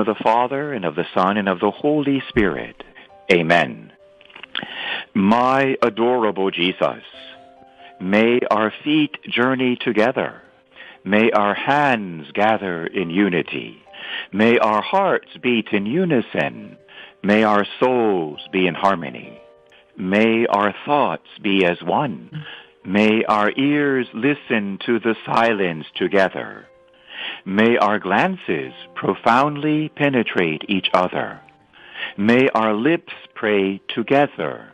of the Father, and of the Son, and of the Holy Spirit. Amen. My adorable Jesus, may our feet journey together. May our hands gather in unity. May our hearts beat in unison. May our souls be in harmony. May our thoughts be as one. May our ears listen to the silence together. May our glances profoundly penetrate each other. May our lips pray together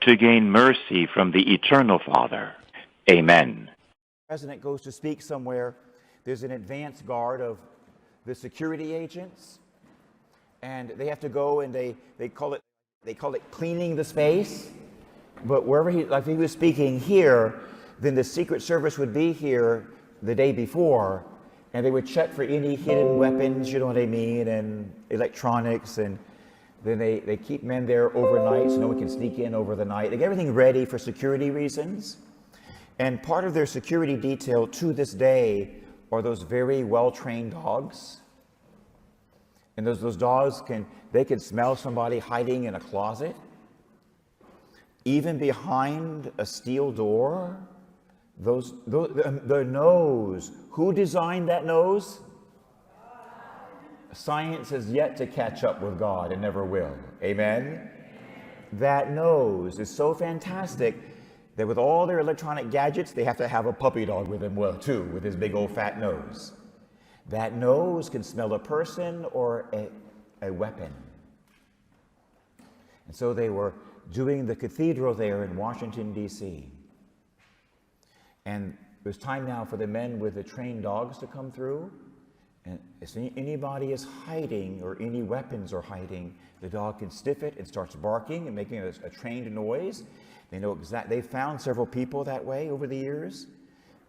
to gain mercy from the eternal Father. Amen. The president goes to speak somewhere, there's an advance guard of the security agents, and they have to go and they call it cleaning the space. But wherever if he was speaking here, then the Secret Service would be here the day before, and they would check for any hidden weapons, you know what I mean, and electronics, and then they keep men there overnight so no one can sneak in over the night. They get everything ready for security reasons. And part of their security detail to this day are those very well-trained dogs. And those dogs can smell somebody hiding in a closet, even behind a steel door. The nose, who designed that nose? Science has yet to catch up with God and never will. Amen? That nose is so fantastic that with all their electronic gadgets, they have to have a puppy dog with them, too, with his big old fat nose. That nose can smell a person or a weapon. And so they were doing the cathedral there in Washington, D.C. And it was time now for the men with the trained dogs to come through. And if anybody is hiding or any weapons are hiding, the dog can sniff it and starts barking and making a trained noise. They know exactly. They found several people that way over the years,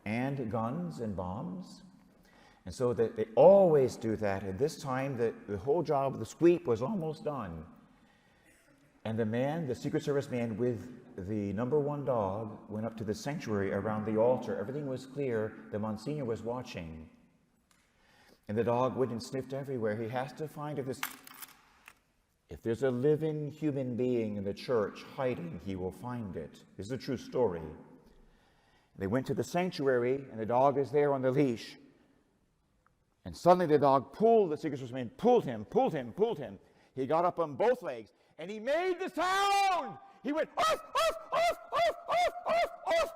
and guns and bombs. And so that they always do that. And this time, the whole job of the sweep was almost done. And the Secret Service man with the #1 dog went up to the sanctuary around the altar. Everything was clear. The Monsignor was watching. And the dog went and sniffed everywhere. He has to find if there's a living human being in the church hiding, he will find it. This is a true story. They went to the sanctuary, and the dog is there on the leash. And suddenly the dog pulled the Secret Service man, pulled him. He got up on both legs, and he made the sound. He went, off, off, off, off, off, off, off.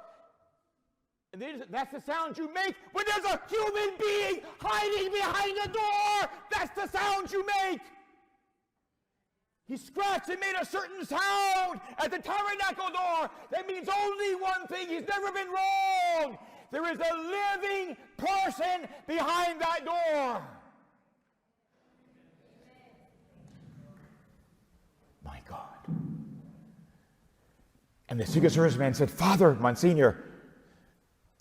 And that's the sound you make when there's a human being hiding behind a door. That's the sound you make. He scratched and made a certain sound at the tabernacle door. That means only one thing. He's never been wrong. There is a living person behind that door. My God. And the Secret Service man said, Father, Monsignor,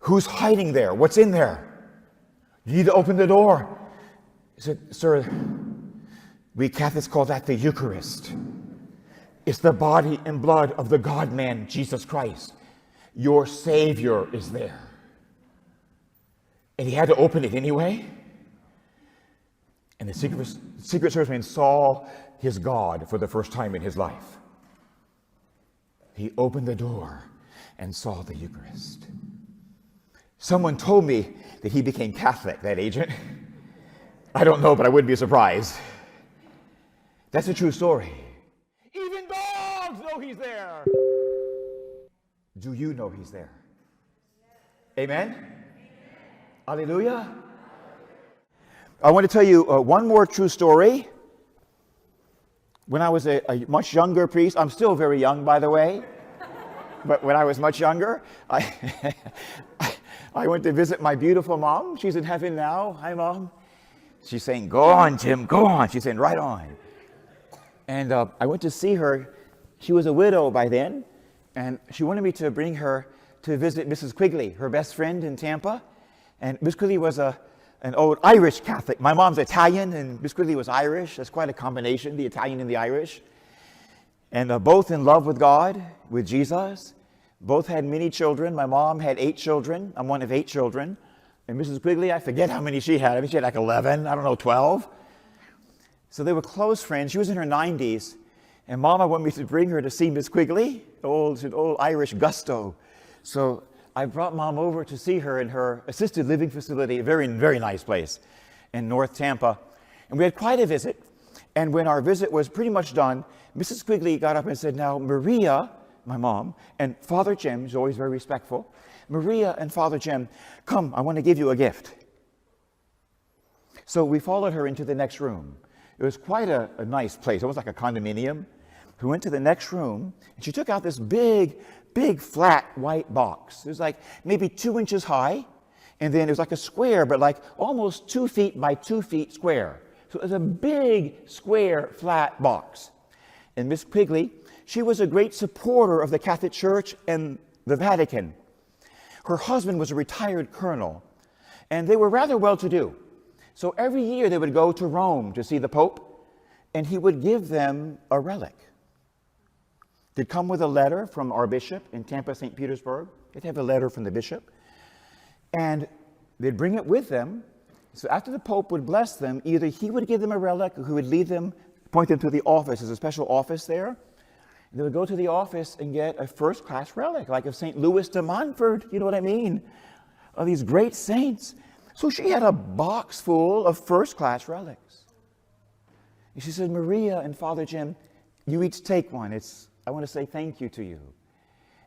who's hiding there? What's in there? You need to open the door. He said, Sir, we Catholics call that the Eucharist. It's the body and blood of the God-man, Jesus Christ. Your Savior is there. And he had to open it anyway. And the Secret Service man saw his God for the first time in his life. He opened the door and saw the Eucharist. Someone told me that he became Catholic, that agent. I don't know, but I wouldn't be surprised. That's a true story. Even dogs know he's there. Do you know he's there? Amen? Hallelujah. I want to tell you one more true story. When I was a much younger priest, I'm still very young, by the way, but when I was much younger, I went to visit my beautiful mom. She's in heaven now. Hi, Mom. She's saying, go on, Jim, go on. She's saying, right on. And I went to see her. She was a widow by then, and she wanted me to bring her to visit Mrs. Quigley, her best friend in Tampa. And Miss Quigley was an old Irish Catholic. My mom's Italian, and Miss Quigley was Irish. That's quite a combination, the Italian and the Irish. And both in love with God, with Jesus. Both had many children. My mom had 8 children. I'm one of 8 children. And Mrs. Quigley, I forget how many she had. I mean, she had like 11, I don't know, 12. So they were close friends. She was in her 90s, and Mama wanted me to bring her to see Miss Quigley, old Irish gusto. So I brought Mom over to see her in her assisted living facility, a very, very nice place in North Tampa. And we had quite a visit. And when our visit was pretty much done, Mrs. Quigley got up and said, now, Maria, my mom, and Father Jim, who's always very respectful, Maria and Father Jim, come, I want to give you a gift. So we followed her into the next room. It was quite a nice place, almost like a condominium. We went to the next room, and she took out this big, flat white box. It was like maybe 2 inches high, and then it was like a square, but like almost 2 feet by 2 feet square. So it was a big, square, flat box. And Miss Quigley, she was a great supporter of the Catholic Church and the Vatican. Her husband was a retired colonel, and they were rather well-to-do. So every year they would go to Rome to see the Pope, and he would give them a relic. They'd come with a letter from our bishop in Tampa, St. Petersburg. They'd have a letter from the bishop, and they'd bring it with them. So after the Pope would bless them, either he would give them a relic, or he would lead them, point them to the office. There's a special office there. They would go to the office and get a first-class relic, like of St. Louis de Montfort, you know what I mean? Of these great saints. So she had a box full of first-class relics. And she said, Maria and Father Jim, you each take one. I want to say thank you to you.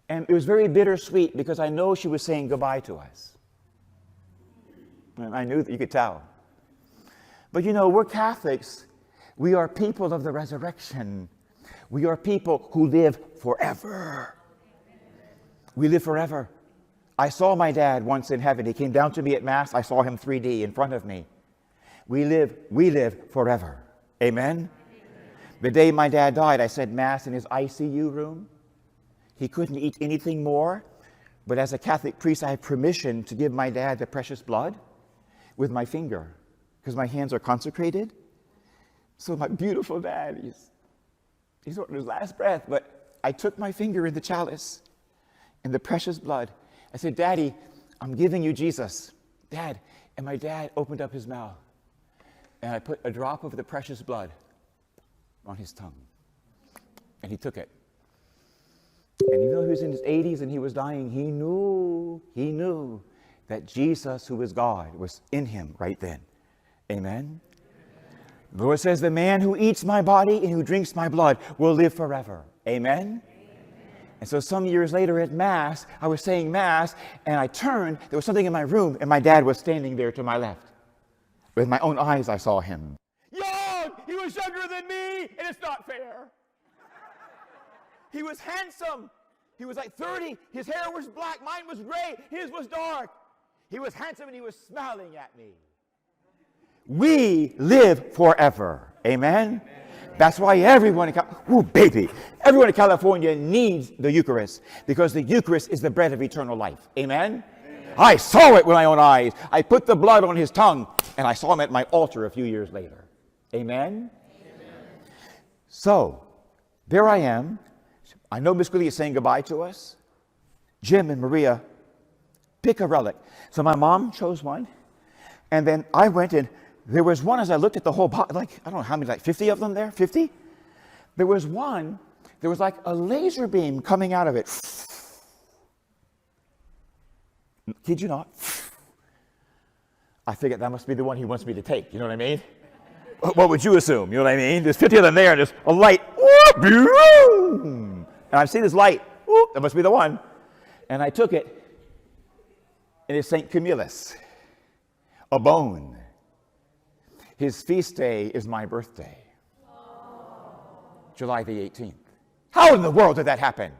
And it was very bittersweet because I know she was saying goodbye to us. And I knew that you could tell. But you know, we're Catholics. We are people of the resurrection. We are people who live forever. We live forever. I saw my dad once in heaven. He came down to me at Mass. I saw him 3D in front of me. We live forever. Amen? The day my dad died, I said Mass in his ICU room. He couldn't eat anything more. But as a Catholic priest, I have permission to give my dad the precious blood with my finger because my hands are consecrated. So my beautiful dad, he's on his last breath, but I took my finger in the chalice and the precious blood. I said, Daddy, I'm giving you Jesus. Dad. And my dad opened up his mouth, and I put a drop of the precious blood on his tongue. And he took it. And even though he was in his 80s and he was dying, he knew that Jesus, who is God, was in him right then. Amen? The Lord says, the man who eats my body and who drinks my blood will live forever. Amen? And so some years later at Mass, I was saying Mass, and I turned, there was something in my room, and my dad was standing there to my left. With my own eyes, I saw him. Young! He was younger than me, and it's not fair. He was handsome. He was like 30. His hair was black. Mine was gray. His was dark. He was handsome, and he was smiling at me. We live forever. Amen? That's why everyone in California needs the Eucharist, because the Eucharist is the bread of eternal life. Amen? I saw it with my own eyes. I put the blood on his tongue, and I saw him at my altar a few years later. Amen? So, there I am. I know Miss Quigley is saying goodbye to us. Jim and Maria, pick a relic. So my mom chose one, and then I went and there was one, as I looked at the whole box, like, I don't know how many, like 50 of them there? 50? There was one, there was like a laser beam coming out of it. Kid you not? I figured that must be the one he wants me to take, you know what I mean? What would you assume? You know what I mean? There's 50 of them there, and there's a light. And I see this light. That must be the one. And I took it, and it's St. Camillus, a bone. His feast day is my birthday, July the 18th. How in the world did that happen?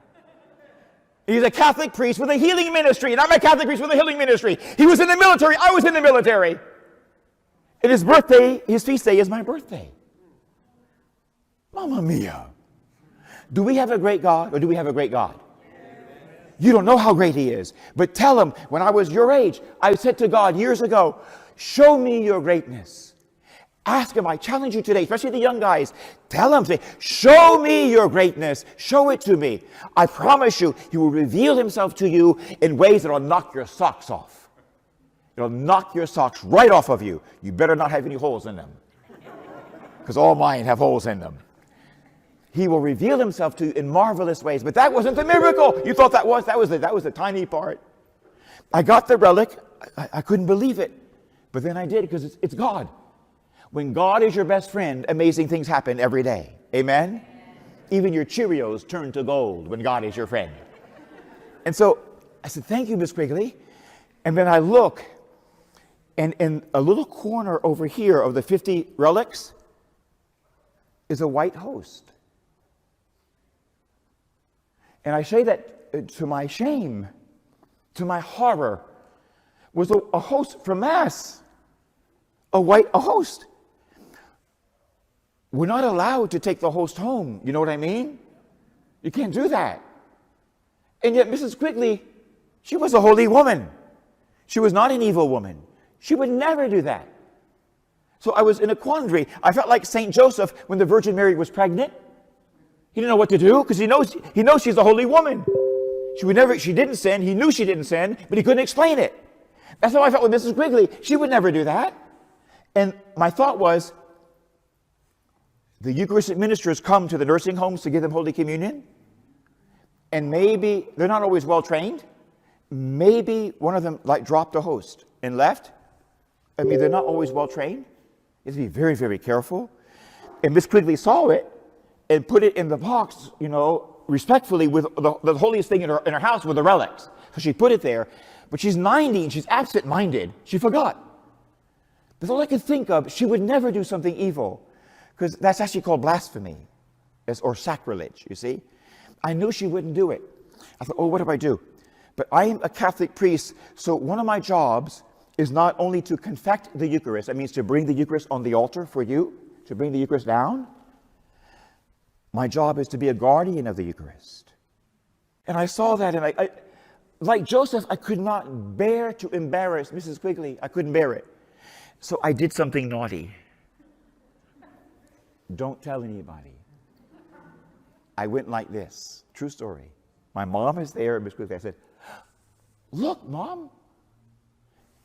He's a Catholic priest with a healing ministry, and I'm a Catholic priest with a healing ministry. He was in the military, I was in the military. And his birthday, his feast day is my birthday. Mamma mia. Do we have a great God, or do we have a great God? You don't know how great he is. But tell him, when I was your age, I said to God years ago, show me your greatness. Ask him, I challenge you today, especially the young guys. Tell him, say, show me your greatness. Show it to me. I promise you, he will reveal himself to you in ways that will knock your socks off. It'll knock your socks right off of you. You better not have any holes in them. because all mine have holes in them. He will reveal himself to you in marvelous ways. But that wasn't the miracle. You thought that was the tiny part. I got the relic. I couldn't believe it. But then I did, because it's God. When God is your best friend, amazing things happen every day. Amen? Even your Cheerios turn to gold when God is your friend. And so I said, thank you, Miss Quigley. And then I look, and in a little corner over here of the 50 relics is a white host. And I say that to my shame, to my horror, was a host for Mass, a host. We're not allowed to take the host home, you know what I mean? You can't do that. And yet Mrs. Quigley, she was a holy woman. She was not an evil woman. She would never do that. So I was in a quandary. I felt like St. Joseph when the Virgin Mary was pregnant. He didn't know what to do, because he knows she's a holy woman. She didn't sin. He knew she didn't sin, but he couldn't explain it. That's how I felt with Mrs. Quigley. She would never do that. And my thought was, the Eucharistic ministers come to the nursing homes to give them Holy Communion, and maybe they're not always well trained. Maybe one of them dropped a host and left. I mean, they're not always well trained. You have to be very, very careful. And Miss Quigley saw it and put it in the box, respectfully, with the holiest thing in her house, with the relics. So she put it there. But she's 90 and she's absent-minded. She forgot. That's all I could think of. She would never do something evil, because that's actually called blasphemy or sacrilege, you see. I knew she wouldn't do it. I thought, what do I do? But I am a Catholic priest, so one of my jobs is not only to confect the Eucharist, that means to bring the Eucharist on the altar for you, to bring the Eucharist down. My job is to be a guardian of the Eucharist. And I saw that, and I like Joseph, I could not bear to embarrass Mrs. Quigley. I couldn't bear it. So I did something naughty. Don't tell anybody. I went like this. True story. My mom is there, and Miss Quigley, I said, look, Mom.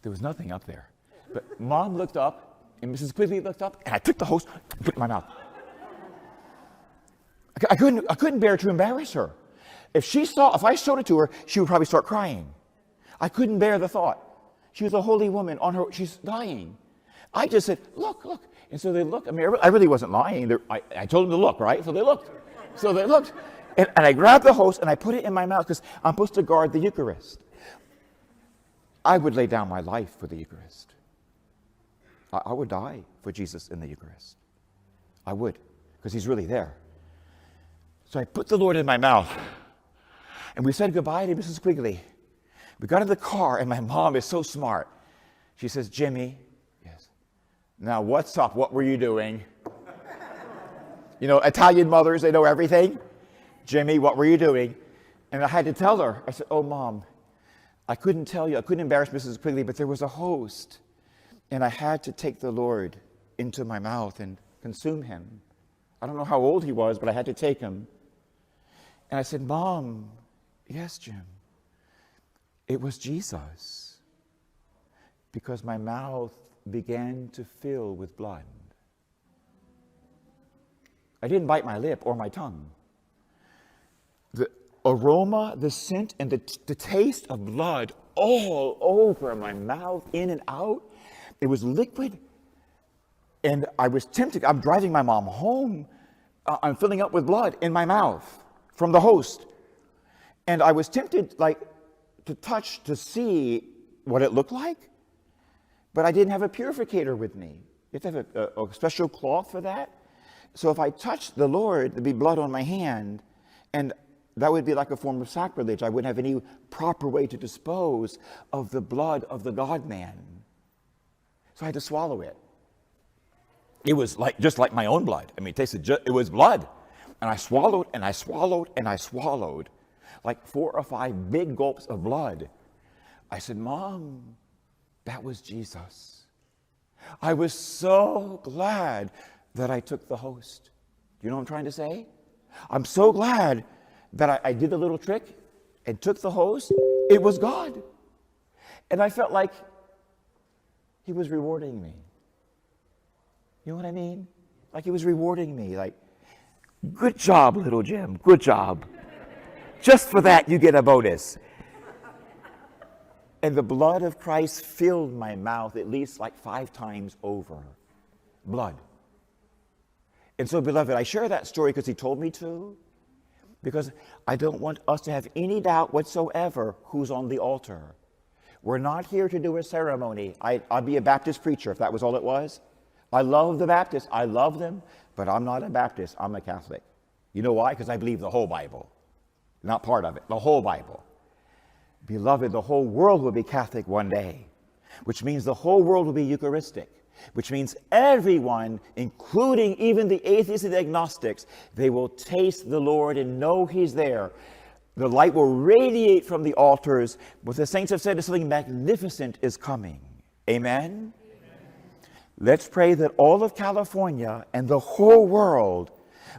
There was nothing up there. But Mom looked up, and Mrs. Quigley looked up, and I took the host and put it in my mouth. I couldn't bear to embarrass her. If I showed it to her, she would probably start crying. I couldn't bear the thought. She was a holy woman she's dying. I just said, look. And so they looked. I mean, I really wasn't lying. I told them to look, right? So they looked. And I grabbed the host and I put it in my mouth, because I'm supposed to guard the Eucharist. I would lay down my life for the Eucharist. I would die for Jesus in the Eucharist. I would, because he's really there. So I put the Lord in my mouth, and we said goodbye to Mrs. Quigley. We got in the car, and my mom is so smart. She says, Jimmy, yes, now what's up? What were you doing? Italian mothers, they know everything. Jimmy, what were you doing? And I had to tell her. I said, oh, Mom, I couldn't tell you. I couldn't embarrass Mrs. Quigley, but there was a host, and I had to take the Lord into my mouth and consume him. I don't know how old he was, but I had to take him. And I said, Mom, yes, Jim, it was Jesus, because my mouth began to fill with blood. I didn't bite my lip or my tongue. The aroma, the scent, and the taste of blood all over my mouth, in and out. It was liquid. And I was tempted. I'm driving my mom home. I'm filling up with blood in my mouth from the host. And I was tempted, to touch, to see what it looked like. But I didn't have a purificator with me. You have to have a special cloth for that. So if I touched the Lord, there'd be blood on my hand. And that would be like a form of sacrilege. I wouldn't have any proper way to dispose of the blood of the God-man. So I had to swallow it. It was just like my own blood. I mean, it was blood. And I swallowed, and I swallowed, and I swallowed, like 4 or 5 big gulps of blood. I said, Mom, that was Jesus. I was so glad that I took the host. Do you know what I'm trying to say? I'm so glad that I did the little trick and took the host. It was God. And I felt like he was rewarding me. You know what I mean? like he was rewarding me, like, good job, little Jim, good job. Just for that, you get a bonus. And the blood of Christ filled my mouth at least like 5 times over. Blood. And so, beloved, I share that story because he told me to, because I don't want us to have any doubt whatsoever who's on the altar. We're not here to do a ceremony. I'd be a Baptist preacher if that was all it was. I love the Baptists. I love them, but I'm not a Baptist. I'm a Catholic. You know why? Because I believe the whole Bible. Not part of it, the whole Bible. Beloved, the whole world will be Catholic one day, which means the whole world will be Eucharistic, which means everyone, including even the atheists and the agnostics, they will taste the Lord and know he's there. The light will radiate from the altars. What the saints have said is something magnificent is coming. Amen? Let's pray that all of California and the whole world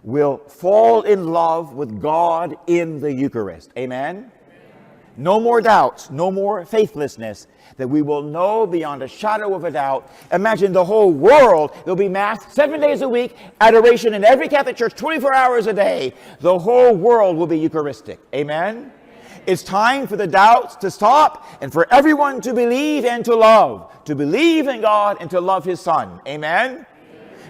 will fall in love with God in the Eucharist. Amen? No more doubts, no more faithlessness, that we will know beyond a shadow of a doubt. Imagine the whole world, there'll be Mass 7 days a week, adoration in every Catholic church 24 hours a day. The whole world will be Eucharistic. Amen? It's time for the doubts to stop and for everyone to believe and to love. To believe in God and to love his Son. Amen?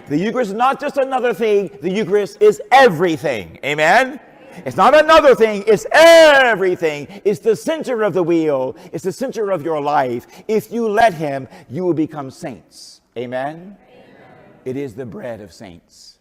The Eucharist is not just another thing. The Eucharist is everything. Amen? It's not another thing. It's everything. It's the center of the wheel. It's the center of your life. If you let him, you will become saints. Amen? It is the bread of saints.